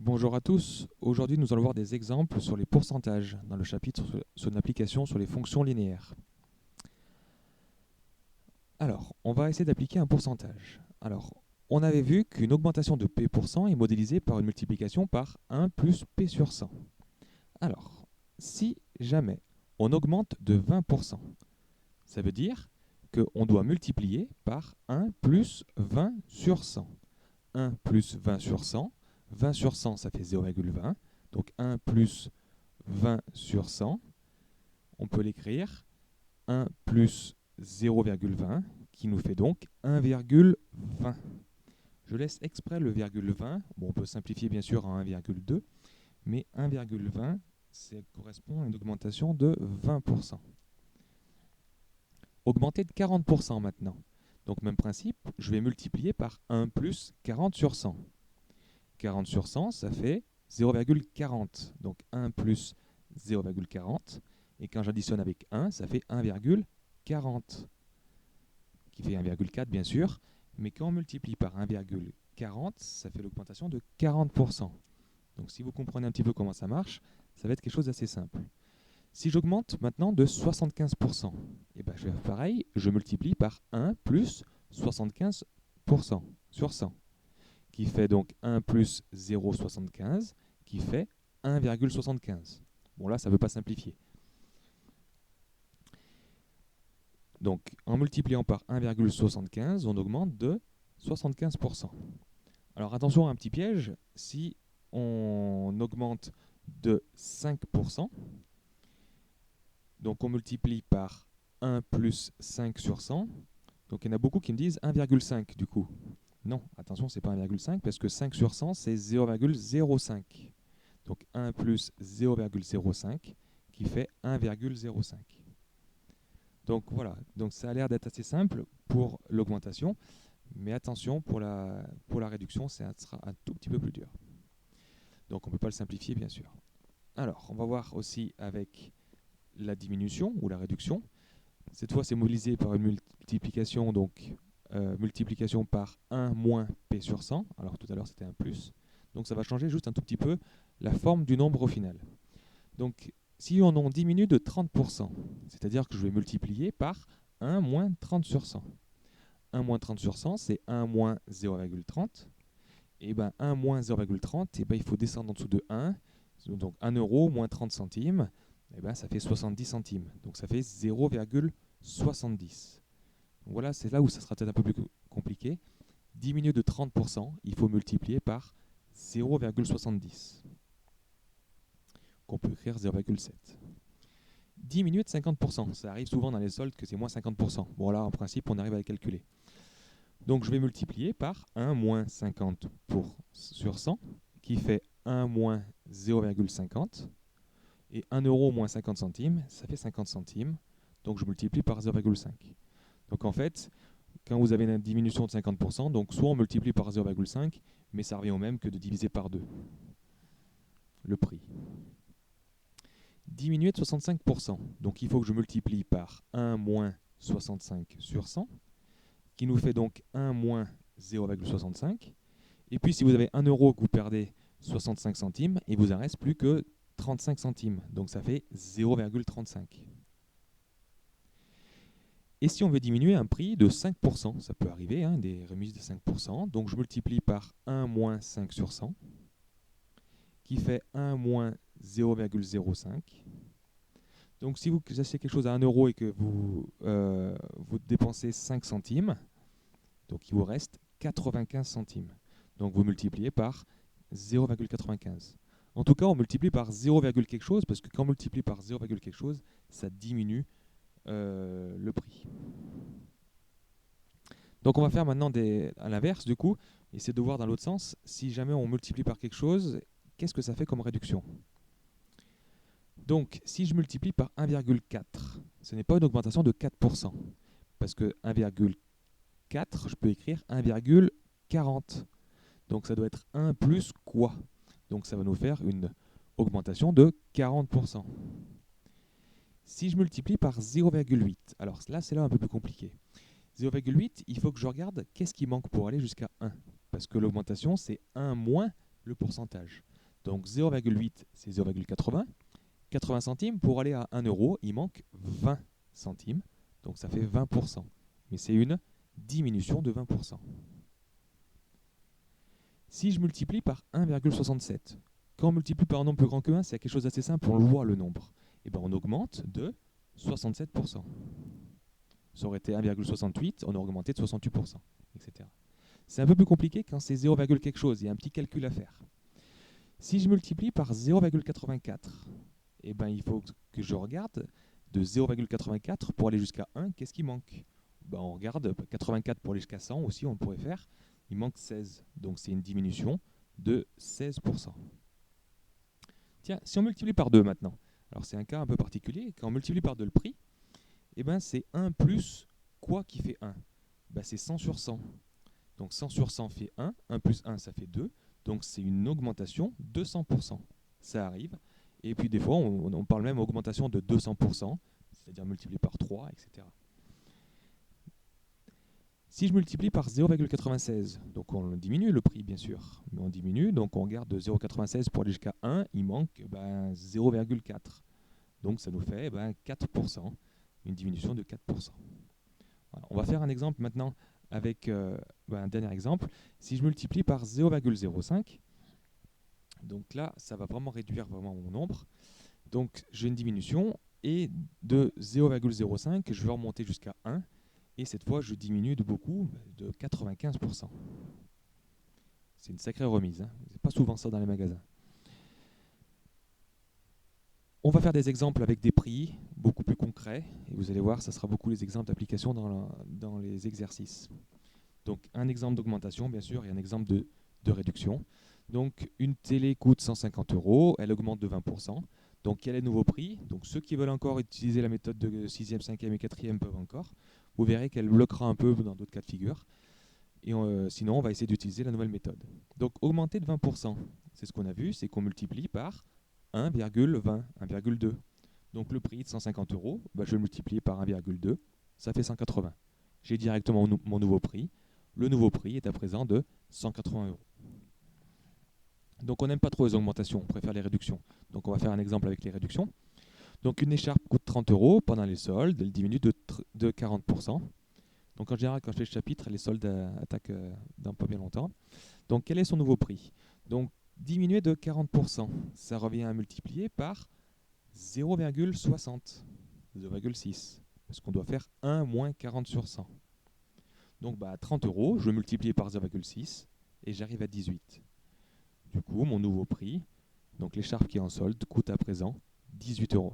Bonjour à tous, aujourd'hui nous allons voir des exemples sur les pourcentages dans le chapitre sur une application sur les fonctions linéaires. Alors, on va essayer d'appliquer un pourcentage. Alors, on avait vu qu'une augmentation de P% est modélisée par une multiplication par 1 plus P sur 100. Alors, si jamais on augmente de 20%, ça veut dire qu'on doit multiplier par 1 plus 20 sur 100. 1 plus 20 sur 100. 20 sur 100, ça fait 0,20. Donc 1 plus 20 sur 100, on peut l'écrire 1 plus 0,20, qui nous fait donc 1,20. Je laisse exprès le virgule 20. Bon, on peut simplifier bien sûr à 1,2, mais 1,20, ça correspond à une augmentation de 20%. Augmenter de 40% maintenant. Donc même principe, je vais multiplier par 1 plus 40 sur 100. 40 sur 100, ça fait 0,40. Donc 1 plus 0,40. Et quand j'additionne avec 1, ça fait 1,40. Qui fait 1,4 bien sûr. Mais quand on multiplie par 1,40, ça fait l'augmentation de 40%. Donc si vous comprenez un petit peu comment ça marche, ça va être quelque chose d'assez simple. Si j'augmente maintenant de 75%, et ben je vais faire pareil, je multiplie par 1 plus 75% sur 100, qui fait donc 1 plus 0,75, qui fait 1,75. Bon là, ça ne veut pas simplifier. Donc en multipliant par 1,75, on augmente de 75%. Alors attention à un petit piège, si on augmente de 5%, donc on multiplie par 1 plus 5 sur 100, donc il y en a beaucoup qui me disent 1,5 du coup. Non, attention, ce n'est pas 1,5 parce que 5 sur 100, c'est 0,05. Donc 1 plus 0,05 qui fait 1,05. Donc voilà, donc ça a l'air d'être assez simple pour l'augmentation, mais attention, pour la réduction, ça sera un tout petit peu plus dur. Donc on ne peut pas le simplifier, bien sûr. Alors, on va voir aussi avec la diminution ou la réduction. Cette fois, c'est modélisé par une multiplication, donc multiplication par 1 moins P sur 100. Alors tout à l'heure, c'était un plus. Donc ça va changer juste un tout petit peu la forme du nombre au final. Donc si on en diminue de 30%, c'est-à-dire que je vais multiplier par 1 moins 30 sur 100. 1 moins 30 sur 100, c'est 1 moins 0,30. Et bien 1 moins 0,30, et ben, il faut descendre en dessous de 1. Donc 1 euro moins 30 centimes, et ben, ça fait 70 centimes. Donc ça fait 0,70. Voilà, c'est là où ça sera peut-être un peu plus compliqué. Diminuer de 30%, il faut multiplier par 0,70. Qu'on peut écrire 0,7. Diminuer de 50%, ça arrive souvent dans les soldes que c'est moins 50%. Bon là, en principe, on arrive à le calculer. Donc je vais multiplier par 1 moins 50 sur 100, qui fait 1 moins 0,50. Et 1 euro moins 50 centimes, ça fait 50 centimes. Donc je multiplie par 0,5. Donc en fait, quand vous avez une diminution de 50%, donc soit on multiplie par 0,5, mais ça revient au même que de diviser par 2 le prix. Diminuer de 65%, donc il faut que je multiplie par 1 moins 65 sur 100, qui nous fait donc 1 moins 0,65. Et puis si vous avez 1 euro que vous perdez 65 centimes, il vous en reste plus que 35 centimes, donc ça fait 0,35. Et si on veut diminuer un prix de 5%, ça peut arriver, hein, des remises de 5%, donc je multiplie par 1 moins 5 sur 100, qui fait 1 moins 0,05. Donc si vous achetez quelque chose à 1 euro et que vous dépensez 5 centimes, donc il vous reste 95 centimes. Donc vous multipliez par 0,95. En tout cas, on multiplie par 0, quelque chose, parce que quand on multiplie par 0, quelque chose, ça diminue le prix. Donc on va faire maintenant à l'inverse du coup, essayer de voir dans l'autre sens, si jamais on multiplie par quelque chose, qu'est-ce que ça fait comme réduction? Donc si je multiplie par 1,4, ce n'est pas une augmentation de 4%, parce que 1,4, je peux écrire 1,40. Donc ça doit être 1 plus quoi? Donc ça va nous faire une augmentation de 40%. Si je multiplie par 0,8, alors là c'est là un peu plus compliqué. 0,8, il faut que je regarde qu'est-ce qui manque pour aller jusqu'à 1. Parce que l'augmentation, c'est 1 moins le pourcentage. Donc 0,8 c'est 0,80. 80 centimes, pour aller à 1 euro, il manque 20 centimes. Donc ça fait 20%. Mais c'est une diminution de 20%. Si je multiplie par 1,67, quand on multiplie par un nombre plus grand que 1, c'est quelque chose d'assez simple, on le voit le nombre. Et bien on augmente de 67%. Ça aurait été 1,68, on a augmenté de 68%, etc. C'est un peu plus compliqué quand c'est 0, quelque chose, il y a un petit calcul à faire. Si je multiplie par 0,84, eh ben, il faut que je regarde de 0,84 pour aller jusqu'à 1, qu'est-ce qui manque? Ben, on regarde 84 pour aller jusqu'à 100 aussi, on pourrait faire. Il manque 16, donc c'est une diminution de 16%. Tiens, si on multiplie par 2 maintenant, alors c'est un cas un peu particulier, quand on multiplie par 2 le prix, eh ben, c'est 1 plus quoi qui fait 1? Ben, c'est 100 sur 100. Donc 100 sur 100 fait 1, 1 plus 1 ça fait 2, donc c'est une augmentation de 100%. Ça arrive. Et puis des fois, on parle même d'augmentation de 200%, c'est-à-dire multiplié par 3, etc. Si je multiplie par 0,96, donc on diminue le prix bien sûr, mais on diminue, donc on regarde de 0,96 pour aller jusqu'à 1, il manque 0,4. Donc ça nous fait 4%, une diminution de 4%. Voilà. On va faire un exemple maintenant avec un dernier exemple. Si je multiplie par 0,05, donc là, ça va vraiment réduire vraiment mon nombre. Donc j'ai une diminution et de 0,05, je vais remonter jusqu'à 1. Et cette fois, je diminue de beaucoup, de 95%. C'est une sacrée remise. Hein. C'est pas souvent ça dans les magasins. On va faire des exemples avec des prix beaucoup plus concrets. Et vous allez voir, ça sera beaucoup les exemples d'application dans les exercices. Donc un exemple d'augmentation, bien sûr, et un exemple de réduction. Donc une télé coûte 150 €, elle augmente de 20%. Donc quel est le nouveau prix? Donc ceux qui veulent encore utiliser la méthode de 6e, 5e et 4e peuvent encore. Vous verrez qu'elle bloquera un peu dans d'autres cas de figure. Et sinon, on va essayer d'utiliser la nouvelle méthode. Donc augmenter de 20%, c'est ce qu'on a vu, c'est qu'on multiplie par 1,20, 1,2. Donc le prix de 150 €, je vais le multiplier par 1,2, ça fait 180. J'ai directement mon nouveau prix. Le nouveau prix est à présent de 180 €. Donc on n'aime pas trop les augmentations, on préfère les réductions. Donc on va faire un exemple avec les réductions. Donc une écharpe coûte 30 € pendant les soldes, elle diminue de 40%. Donc en général, quand je fais le chapitre, les soldes attaquent dans pas bien longtemps. Donc quel est son nouveau prix? Donc diminuer de 40%, ça revient à multiplier par 0,60, 0,6, parce qu'on doit faire 1 moins 40 sur 100. Donc 30 €, je vais multiplier par 0,6 et j'arrive à 18. Du coup, mon nouveau prix, donc l'écharpe qui est en solde, coûte à présent 18 €.